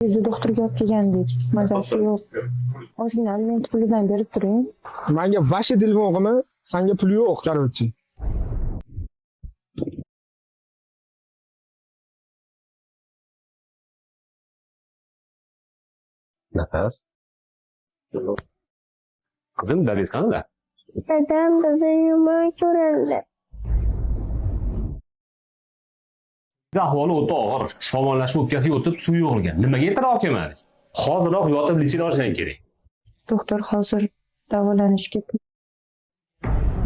Bizni doktorga olib kelgandik. Mazasi yo'q. Ozgina aliment pulidan berib turing. Menga vashi telefon qilma, senga pul yo'q, короче. Nafas. Qizim, dadingiz qanday? Dadam bizni yomon ko'radi. Ahvoli o'ta og'ir. Shamollashib o'pkasiga o'tib suv yo'g'ilgan. Nimaga ertaroq olib kelmadingiz? Hoziroq yotib lichini olishing kerak. Doktor hozir davolanishga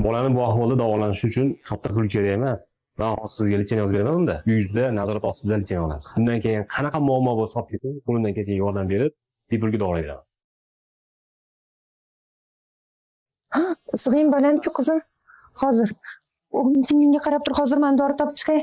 Bolani bu ahvolda davolanishi uchun katta pul kerak emas. Men hozir sizga lichin yozib beraman unda. Uyingizda nazorat ostida lichin olasiz. Undan keyin qanaqa muammo bo'lsa olib keting, qo'limdan kelgan yordam berib, bepulga davolayveraman. Ha, sig'ing balandku qizim. Hozir. O'g'lim singlimga qarab tur, hozir men dori topib chiqay.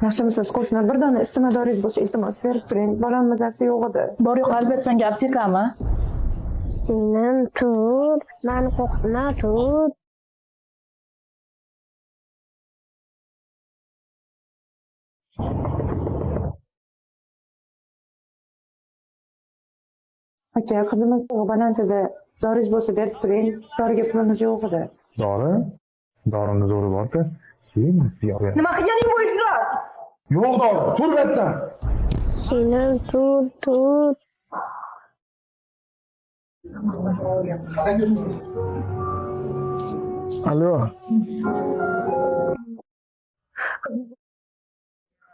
Yaxshimisiz, qo'shni bir dona isitma doringiz bo'lsa, iltimos berib turing. Bolam mazasi yo'q edi. Bor yo'q, albatta senga aptekami? Singlim tur, mani qo'rqitma tur. Aka, qizimiz balandida doringiz bo'lsa berib turing. Doriga pulimiz yo'q edi. Dori? Dorini zo'ri bor-ku. Sizga Nima qilganing bu iflos? yo'q dori, tur bu yerdan. Singlim tur. Alo.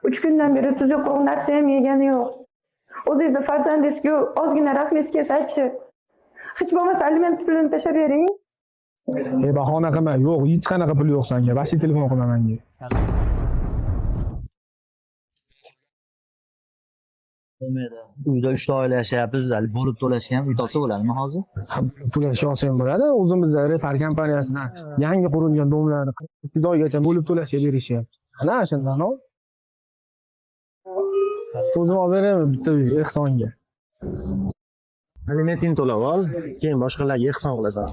3 kundan beri tuzuk quruq narsa ham yegani yo'q. O'zingizni farzandingizga ozgina rahmingiz kelsa-chi. Hech bo'lmasa aliment pulini tashlab bering. Bahona qilma, yo'q, hech qanaqa pul yo'q senga. Vashi telefon qilma menga. Bo'lmaydi. Uyda 3 ta oila yashayapmiz, hali bo'lib to'lashga ham uy topsa bo'ladimi hozir? To'lash olsam bo'ladi. O'zimizda Repar kompaniyasidan yangi qurilgan domlarni 2 oygacha bo'lib to'lashga berishyapti. Ana shundan ol. O'zim olib beraman bitta uy ehsonga. Alimentini to'lab ol, keyin boshqalarga ehson qilasan.